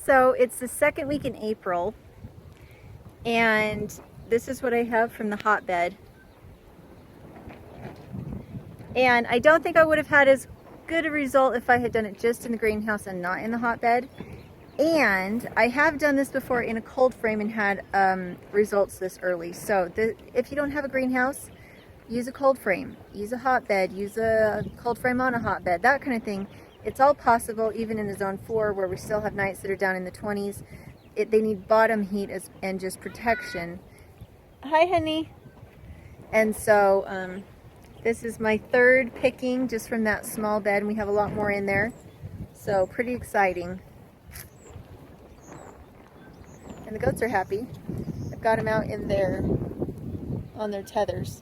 So it's the second week in April, and this is what I have from the hotbed. And I don't think I would have had as good a result if I had done it just in the greenhouse and not in the hotbed. And I have done this before in a cold frame and had results this early. So if you don't have a greenhouse, use a cold frame, use a hotbed, use a cold frame on a hotbed, that kind of thing. It's all possible even in the zone 4 where we still have nights that are down in the 20s. They need bottom heat and just protection. Hi, honey. And so this is my third picking just from that small bed, and we have a lot more in there. So pretty exciting. And the goats are happy. I've got them out in on their tethers.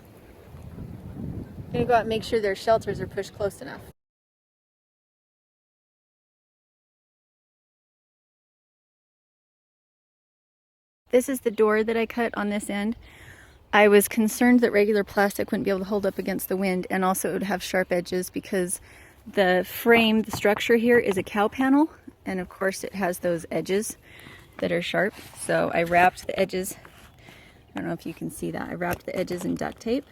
I'm gonna go out and make sure their shelters are pushed close enough. This is the door that I cut on this end. I was concerned that regular plastic wouldn't be able to hold up against the wind, and also it would have sharp edges because the frame, the structure here is a cow panel, and of course it has those edges that are sharp. So I wrapped the edges, I don't know if you can see that, I wrapped the edges in duct tape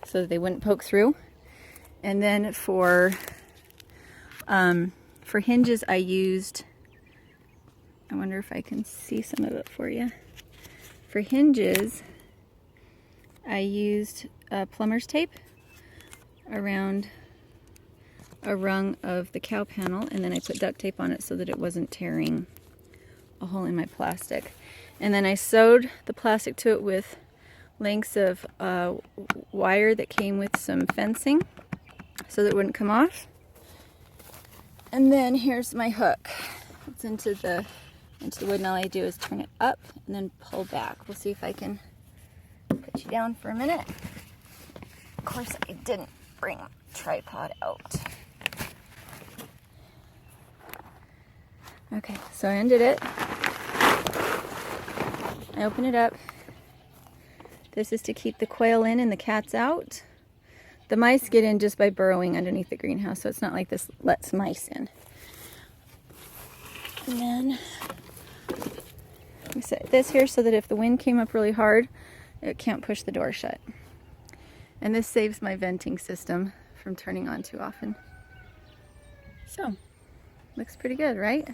so that they wouldn't poke through. And then for hinges I used, I wonder if I can see some of it for you. For hinges, I used plumber's tape around a rung of the cow panel, and then I put duct tape on it so that it wasn't tearing a hole in my plastic. And then I sewed the plastic to it with lengths of wire that came with some fencing so that it wouldn't come off. And then here's my hook. It's into the wood, and all I do is turn it up and then pull back. We'll see if I can put you down for a minute. Of course, I didn't bring a tripod out. Okay, so I undid it. I open it up. This is to keep the quail in and the cats out. The mice get in just by burrowing underneath the greenhouse, so it's not like this lets mice in. And then we set this here so that if the wind came up really hard, it can't push the door shut. And this saves my venting system from turning on too often. So, looks pretty good, right?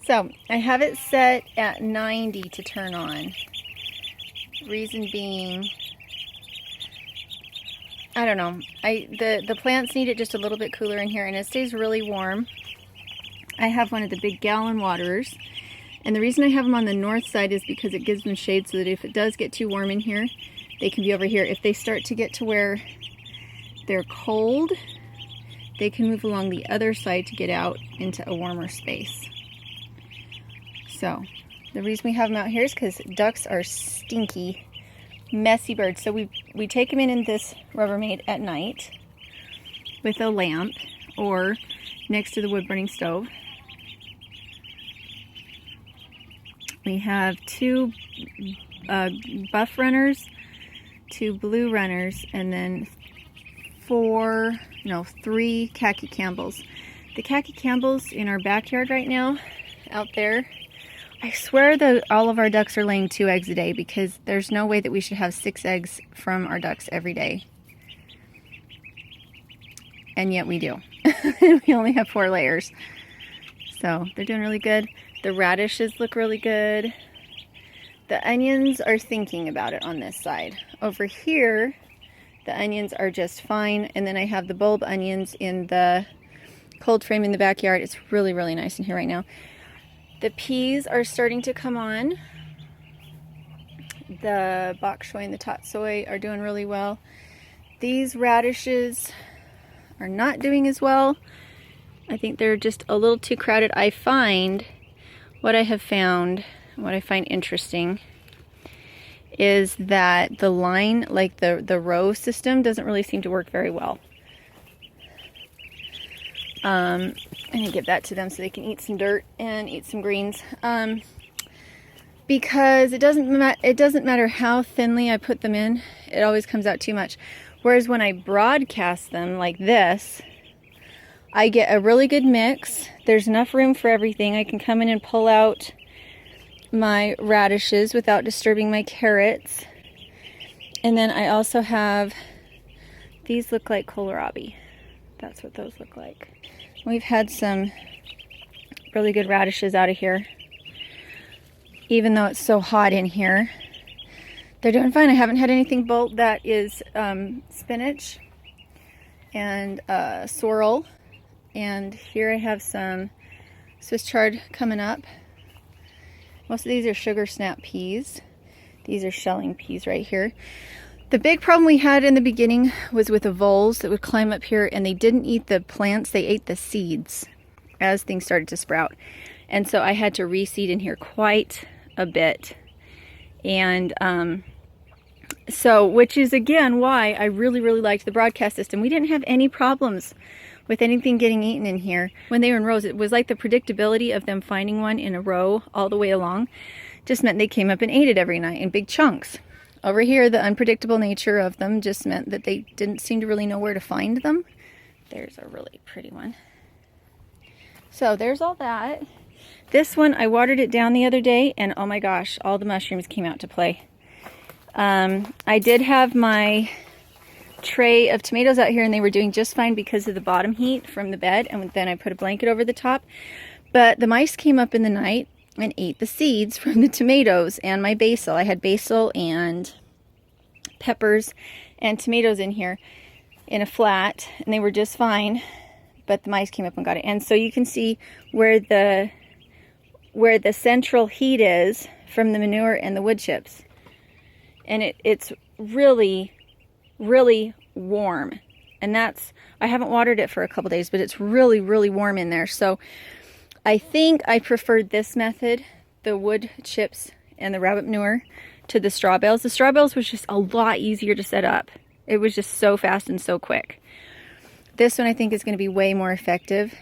So I have it set at 90 to turn on. Reason being, I don't know. The plants need it just a little bit cooler in here, and it stays really warm. I have one of the big gallon waterers, and the reason I have them on the north side is because it gives them shade so that if it does get too warm in here, they can be over here. If they start to get to where they're cold, they can move along the other side to get out into a warmer space. So the reason we have them out here is because ducks are stinky, messy birds. So we take them in this Rubbermaid at night with a lamp or next to the wood burning stove. We have 2 buff runners, 2 blue runners, and then 3 khaki Campbells. The khaki Campbells in our backyard right now, out there, I swear that all of our ducks are laying 2 eggs a day, because there's no way that we should have 6 eggs from our ducks every day. And yet we do. We only have 4 layers. So they're doing really good. The radishes look really good. The onions are thinking about it on this side. Over here, the onions are just fine. And then I have the bulb onions in the cold frame in the backyard. It's really, really nice in here right now. The peas are starting to come on. The bok choy and the tot soy are doing really well. These radishes are not doing as well. I think they're just a little too crowded. What I have found, what I find interesting, is that the line, like the row system, doesn't really seem to work very well. I'm gonna give that to them so they can eat some dirt and eat some greens. Because it doesn't matter how thinly I put them in, it always comes out too much. Whereas when I broadcast them like this, I get a really good mix. There's enough room for everything. I can come in and pull out my radishes without disturbing my carrots. And then I also have, these look like kohlrabi. That's what those look like. We've had some really good radishes out of here. Even though it's so hot in here, they're doing fine. I haven't had anything bolt that is spinach and sorrel. And here I have some Swiss chard coming up. Most of these are sugar snap peas. These are shelling peas right here. The big problem we had in the beginning was with the voles that would climb up here, and they didn't eat the plants, they ate the seeds as things started to sprout. And so I had to reseed in here quite a bit. And so, which is again why I really liked the broadcast system. We didn't have any problems with anything getting eaten in here when they were in rows. It was like the predictability of them finding one in a row all the way along just meant they came up and ate it every night in big chunks. Over here, the unpredictable nature of them just meant that they didn't seem to really know where to find them. There's a really pretty one. So there's all that. This one, I watered it down the other day, and oh my gosh, all the mushrooms came out to play. I did have my tray of tomatoes out here, and they were doing just fine because of the bottom heat from the bed, and then I put a blanket over the top. But the mice came up in the night and ate the seeds from the tomatoes and my basil. I had basil and peppers and tomatoes in here in a flat, and they were just fine, but the mice came up and got it. And so you can see where the central heat is from the manure and the wood chips. And it's really warm. And that's, I haven't watered it for a couple days, but it's really warm in there. So I think I preferred this method, the wood chips and the rabbit manure, to the straw bales. The straw bales was just a lot easier to set up. It was just so fast and so quick. This one I think is going to be way more effective.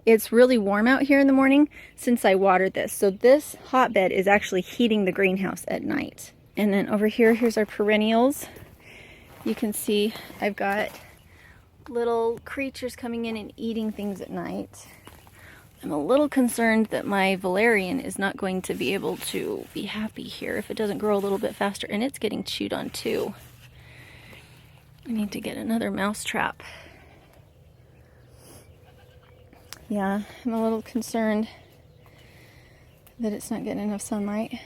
It's really warm out here in the morning since I watered this. So this hotbed is actually heating the greenhouse at night. And then over here, here's our perennials. You can see I've got little creatures coming in and eating things at night. I'm a little concerned that my valerian is not going to be able to be happy here if it doesn't grow a little bit faster, and it's getting chewed on too. I need to get another mouse trap. Yeah, I'm a little concerned that it's not getting enough sunlight.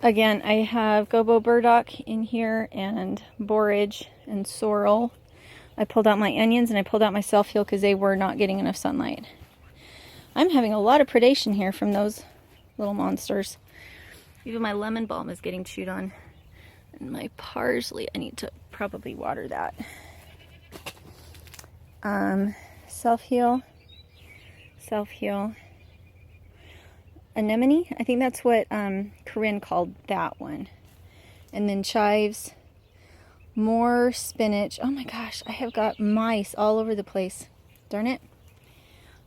Again, I have gobo burdock in here and borage and sorrel. I pulled out my onions and I pulled out my self-heal because they were not getting enough sunlight. I'm having a lot of predation here from those little monsters. Even my lemon balm is getting chewed on. And my parsley, I need to probably water that. Self-heal. Anemone, I think that's what Corinne called that one. And then chives, more spinach. Oh my gosh, I have got mice all over the place. Darn it.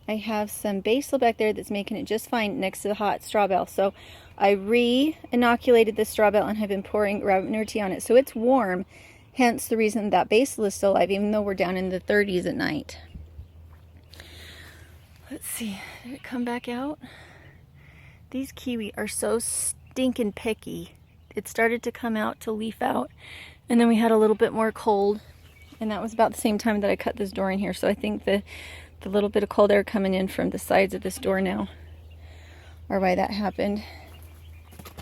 I have some basil back there that's making it just fine next to the hot straw bale. So I re-inoculated the straw bale and have been pouring rabbit manure tea on it. So it's warm, hence the reason that basil is still alive, even though we're down in the 30s at night. Let's see, did it come back out? These kiwi are so stinking picky. It started to come out to leaf out, and then we had a little bit more cold, and that was about the same time that I cut this door in here. So I think the little bit of cold air coming in from the sides of this door now are why that happened.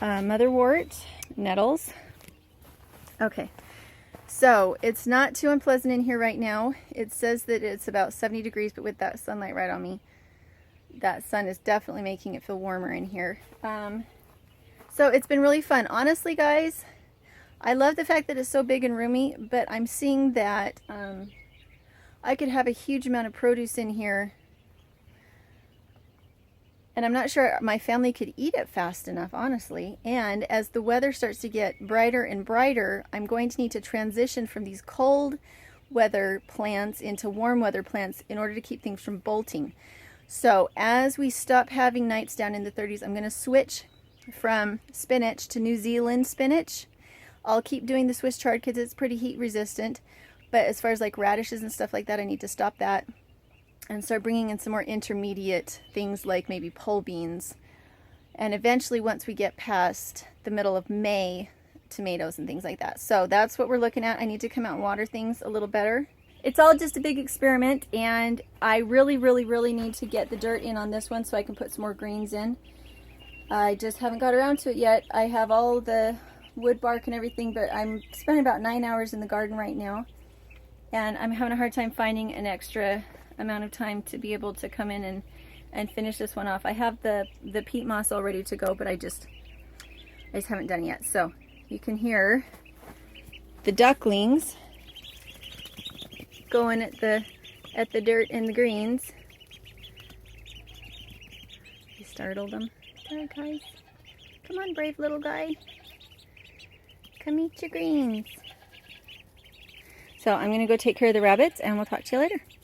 Motherwort, nettles. Okay, so it's not too unpleasant in here right now. It says that it's about 70 degrees, but with that sunlight right on me, that sun is definitely making it feel warmer in here. So it's been really fun. Honestly, guys, I love the fact that it's so big and roomy, but I'm seeing that I could have a huge amount of produce in here, and I'm not sure my family could eat it fast enough, honestly. And as the weather starts to get brighter and brighter, I'm going to need to transition from these cold weather plants into warm weather plants in order to keep things from bolting. So as we stop having nights down in the 30s, I'm going to switch from spinach to New Zealand spinach. I'll keep doing the Swiss chard because it's pretty heat resistant. But as far as like radishes and stuff like that, I need to stop that and start bringing in some more intermediate things like maybe pole beans. And eventually, once we get past the middle of May, tomatoes and things like that. So that's what we're looking at. I need to come out and water things a little better. It's all just a big experiment, and I really need to get the dirt in on this one so I can put some more greens in. I just haven't got around to it yet. I have all the wood bark and everything, but I'm spending about 9 hours in the garden right now, and I'm having a hard time finding an extra amount of time to be able to come in and finish this one off. I have the peat moss all ready to go, but I just haven't done it yet. So you can hear the ducklings going at the dirt and the greens. You startled them. There, guys. Come on, brave little guy. Come eat your greens. So I'm going to go take care of the rabbits, and we'll talk to you later.